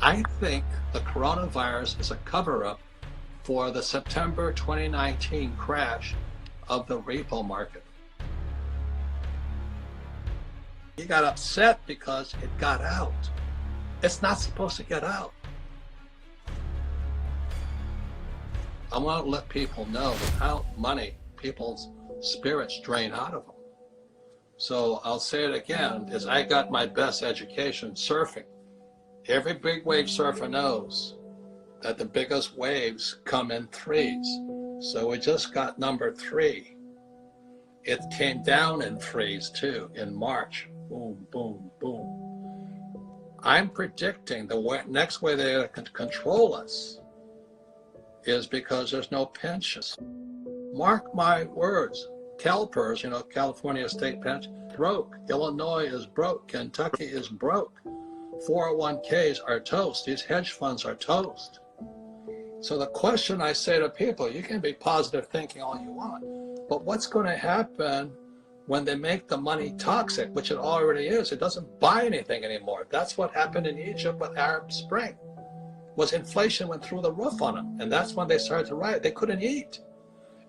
I think the coronavirus is a cover-up for the September 2019 crash of the repo market. He got upset because it got out. It's not supposed to get out. I want to let people know without money, people's spirits drain out of them. So I'll say it again, is I got my best education surfing. Every big wave surfer knows that the biggest waves come in threes. So we just got number 3. It came down in threes too in March. Boom, boom, boom. I'm predicting the next way they can control us is because there's no pensions. Mark my words. CalPERS, California State Pension, broke. Illinois is broke. Kentucky is broke. 401ks are toast. These hedge funds are toast. So the question I say to people, you can be positive thinking all you want, but what's going to happen when they make the money toxic, which it already is? It doesn't buy anything anymore. That's what happened in Egypt with Arab Spring. Was inflation went through the roof on them, and that's when they started to riot. They couldn't eat.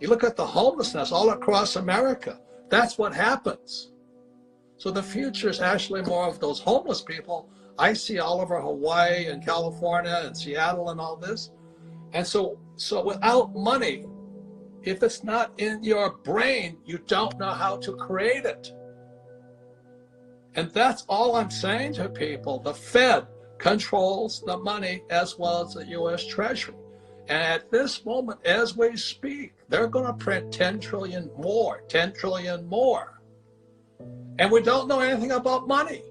You look at the homelessness all across America. That's what happens. So the future is actually more of those homeless people I see all over Hawaii and California and Seattle and all this. And so without money, if it's not in your brain, you don't know how to create it. And that's all I'm saying to people. The Fed controls the money as well as the U.S. Treasury. And at this moment, as we speak, they're going to print 10 trillion more, 10 trillion more. And we don't know anything about money.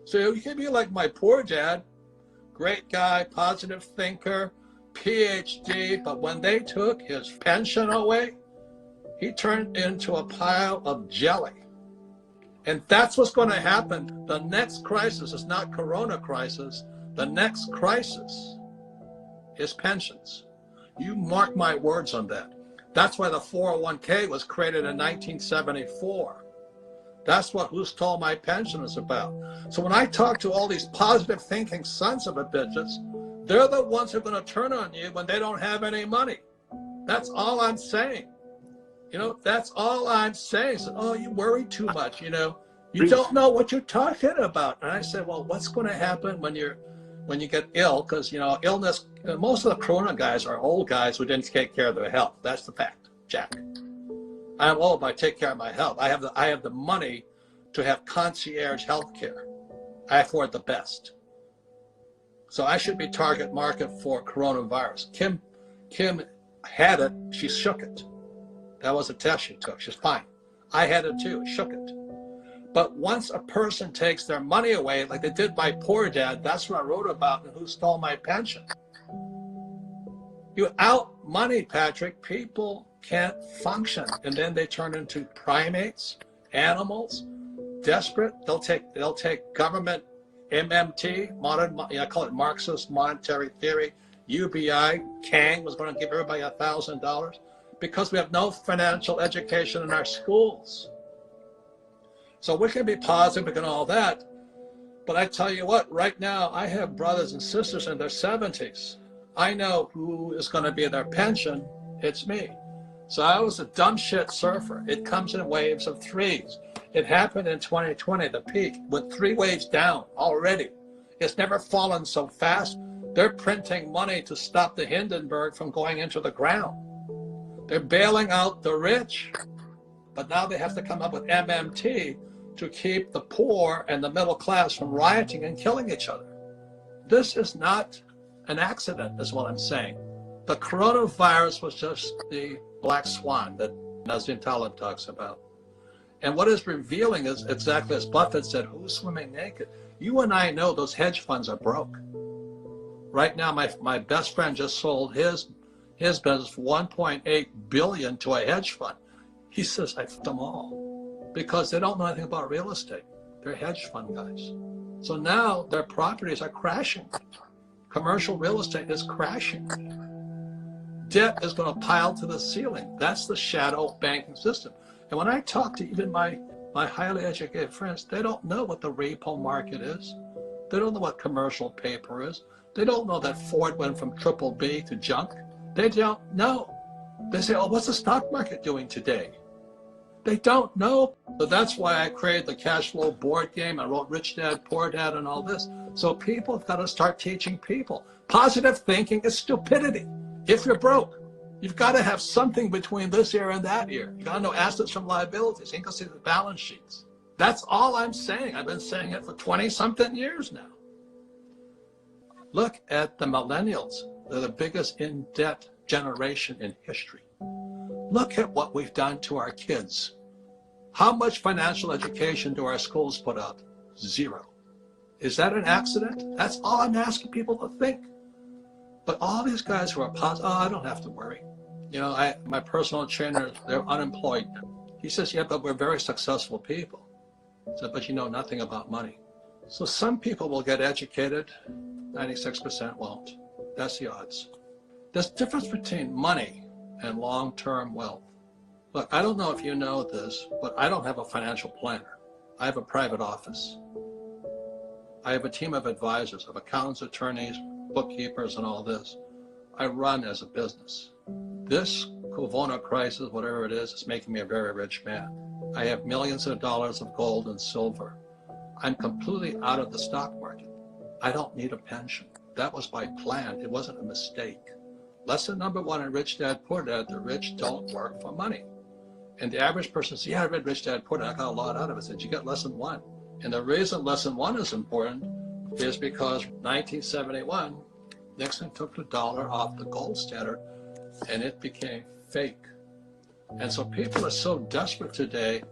So you can be like my poor dad, great guy, positive thinker, PhD, but when they took his pension away, he turned into a pile of jelly. And that's what's going to happen. The next crisis is not Corona crisis. The next crisis is pensions. You mark my words on that. That's why the 401k was created in 1974. That's what Who Stole My Pension is about. So when I talk to all these positive thinking sons of a bitches, they're the ones who are going to turn on you when they don't have any money. That's all I'm saying. That's all I'm saying. So, oh, you worry too much, you don't know what you're talking about. And I said, well, what's going to happen when you get ill? Because, illness, most of the Corona guys are old guys who didn't take care of their health. That's the fact, Jack. I'm old, but I take care of my health. I have the money to have concierge health care. I afford the best. So I should be target market for coronavirus. Kim had it, she shook it. That was a test she took, she's fine. I had it too, shook it. But once a person takes their money away, like they did my poor dad, that's what I wrote about in Who Stole My Pension. Without money, Patrick, people can't function, and then they turn into primates, animals, desperate. They'll take government MMT, I call it Marxist monetary theory. UBI, Kang was going to give everybody $1,000 because we have no financial education in our schools. So we can be positive, we can all that, but I tell you what, right now I have brothers and sisters in their 70s. I know who is going to be their pension. It's me. So I was a dumb shit surfer. It comes in waves of threes. It happened in 2020, the peak, with 3 waves down already. It's never fallen so fast. They're printing money to stop the Hindenburg from going into the ground. They're bailing out the rich, but now they have to come up with MMT to keep the poor and the middle class from rioting and killing each other. This is not an accident, is what I'm saying. The coronavirus was just the black swan that Nazim Taleb talks about. And what is revealing is exactly as Buffett said, who's swimming naked? You and I know those hedge funds are broke. Right now, my best friend just sold his business for $1.8 billion to a hedge fund. He says, I f***ed them all because they don't know anything about real estate. They're hedge fund guys. So now their properties are crashing. Commercial real estate is crashing. Debt is going to pile to the ceiling. That's the shadow banking system. And when I talk to even my highly educated friends, they don't know what the repo market is. They don't know what commercial paper is. They don't know that Ford went from triple B to junk. They don't know. They say, oh, what's the stock market doing today? They don't know. So that's why I created the cash flow board game. I wrote Rich Dad, Poor Dad, and all this. So people have got to start teaching people. Positive thinking is stupidity. If you're broke, you've got to have something between this year and that year. You got to know assets from liabilities. You can see the balance sheets. That's all I'm saying. I've been saying it for 20-something years now. Look at the millennials. They're the biggest in-debt generation in history. Look at what we've done to our kids. How much financial education do our schools put out? Zero. Is that an accident? That's all I'm asking people to think. But all these guys who are positive, oh, I don't have to worry. You know, my personal trainer, they're unemployed. He says, yeah, but we're very successful people. I said, but you know nothing about money. So some people will get educated, 96% won't. That's the odds. There's a difference between money and long-term wealth. Look, I don't know if you know this, but I don't have a financial planner. I have a private office. I have a team of advisors, of accountants, attorneys, bookkeepers, and all this. I run as a business. This Corona crisis, whatever it is making me a very rich man. I have millions of dollars of gold and silver. I'm completely out of the stock market. I don't need a pension. That was my plan. It wasn't a mistake. Lesson number one in Rich Dad, Poor Dad, the rich don't work for money. And the average person says, yeah, I read Rich Dad, Poor Dad. I got a lot out of it. I said, you got lesson one. And the reason lesson one is important is because 1971, Nixon took the dollar off the gold standard and it became fake. And so people are so desperate today.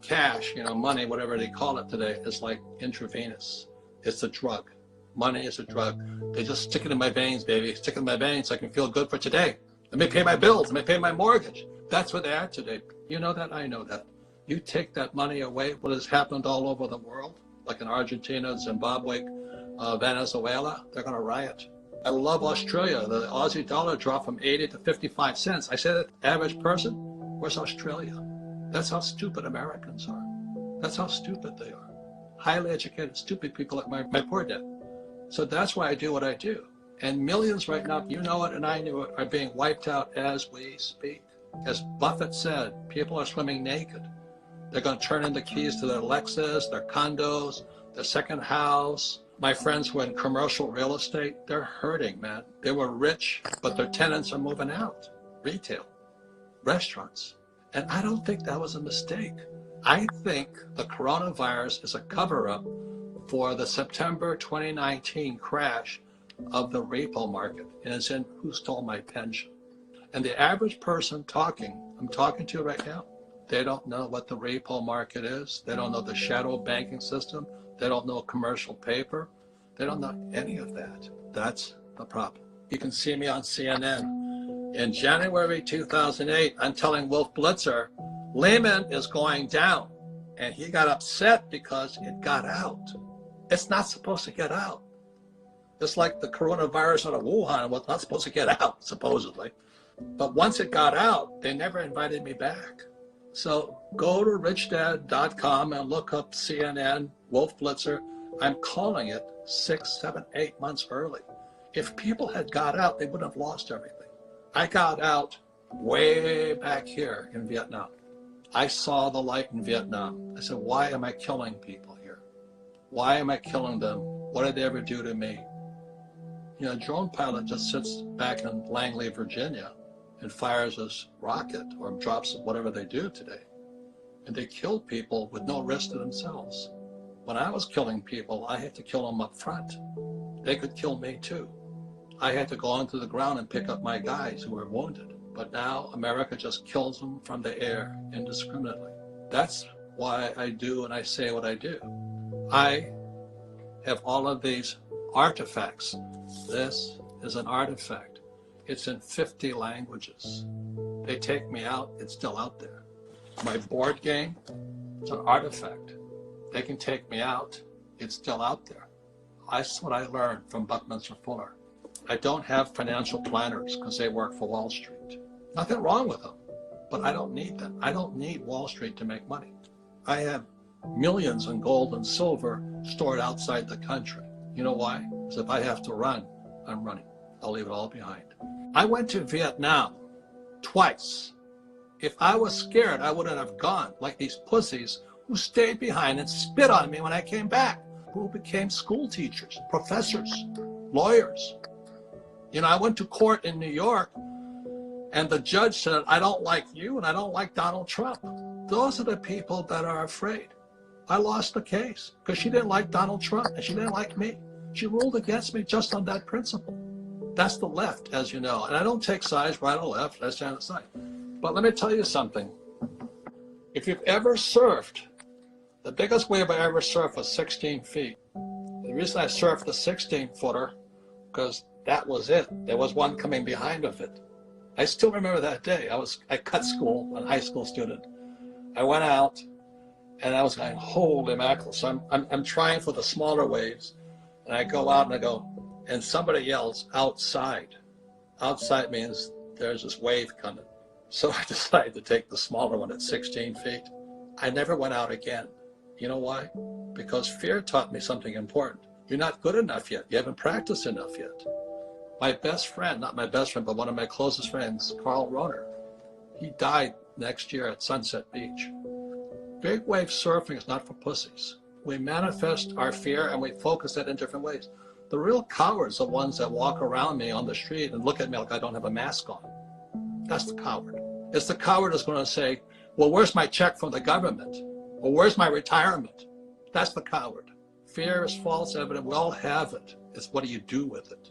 Cash, you know, money, whatever they call it today, is like intravenous. It's a drug. Money is a drug. They just stick it in my veins, baby. Stick it in my veins so I can feel good for today. Let me pay my bills. Let me pay my mortgage. That's what they are today. You know that? I know that. You take that money away, what has happened all over the world, like in Argentina, Zimbabwe, Venezuela, they're going to riot. I love Australia. The Aussie dollar dropped from 80 to 55 cents. I say that average person, where's Australia? That's how stupid Americans are. That's how stupid they are. Highly educated, stupid people like my poor dad. So that's why I do what I do. And millions right now, you know it and I knew it, are being wiped out as we speak. As Buffett said, people are swimming naked. They're going to turn in the keys to their Lexus, their condos, their second house. My friends who are in commercial real estate, they're hurting, man. They were rich, but their tenants are moving out. Retail, restaurants. And I don't think that was a mistake. I think the coronavirus is a cover-up for the September 2019 crash of the repo market. And it's in who stole my pension. And the average person I'm talking to right now, they don't know what the repo market is. They don't know the shadow banking system. They don't know commercial paper. They don't know any of that. That's the problem. You can see me on CNN. In January 2008, I'm telling Wolf Blitzer, Lehman is going down. And he got upset because it got out. It's not supposed to get out. Just like the coronavirus out of Wuhan was not supposed to get out, supposedly. But once it got out, they never invited me back. So go to richdad.com and look up CNN, Wolf Blitzer. I'm calling it 6, 7, 8 months early. If people had got out, they would have lost everything. I got out way back here in Vietnam. I saw the light in Vietnam. I said, why am I killing people here? Why am I killing them? What did they ever do to me? You know, a drone pilot just sits back in Langley, Virginia, and fires his rocket or drops whatever they do today. And they kill people with no risk to themselves. When I was killing people, I had to kill them up front. They could kill me too. I had to go onto the ground and pick up my guys who were wounded. But now America just kills them from the air indiscriminately. That's why I do and I say what I do. I have all of these artifacts. This is an artifact. It's in 50 languages. They take me out, it's still out there. My board game, it's an artifact. They can take me out, it's still out there. That's what I learned from Buckminster Fuller. I don't have financial planners because they work for Wall Street. Nothing wrong with them, but I don't need them. I don't need Wall Street to make money. I have millions in gold and silver stored outside the country. You know why? Because if I have to run, I'm running. I'll leave it all behind. I went to Vietnam twice. If I was scared, I wouldn't have gone like these pussies who stayed behind and spit on me when I came back, who became school teachers, professors, lawyers. You know, I went to court in New York and the judge said, I don't like you and I don't like Donald Trump. Those are the people that are afraid. I lost the case because she didn't like Donald Trump and she didn't like me. She ruled against me just on that principle. That's the left, as you know. And I don't take sides, right or left, that's genocide. But let me tell you something. If you've ever surfed, the biggest wave I ever surfed was 16 feet. The reason I surfed the 16-footer, because that was it. There was one coming behind of it. I still remember that day. I cut school, a high school student. I went out and I was going, holy mackerel. So I'm trying for the smaller waves. And I go out and I go, and somebody yells, outside. Outside means there's this wave coming. So I decided to take the smaller one at 16 feet. I never went out again. You know why? Because fear taught me something important. You're not good enough yet. You haven't practiced enough yet. My best friend, not my best friend, but one of my closest friends, Carl Roner, he died next year at Sunset Beach. Big wave surfing is not for pussies. We manifest our fear and we focus it in different ways. The real cowards are the ones that walk around me on the street and look at me like I don't have a mask on. That's the coward. It's the coward that's going to say, well, where's my check from the government? Or where's my retirement? That's the coward. Fear is false evidence. We all have it. It's what do you do with it?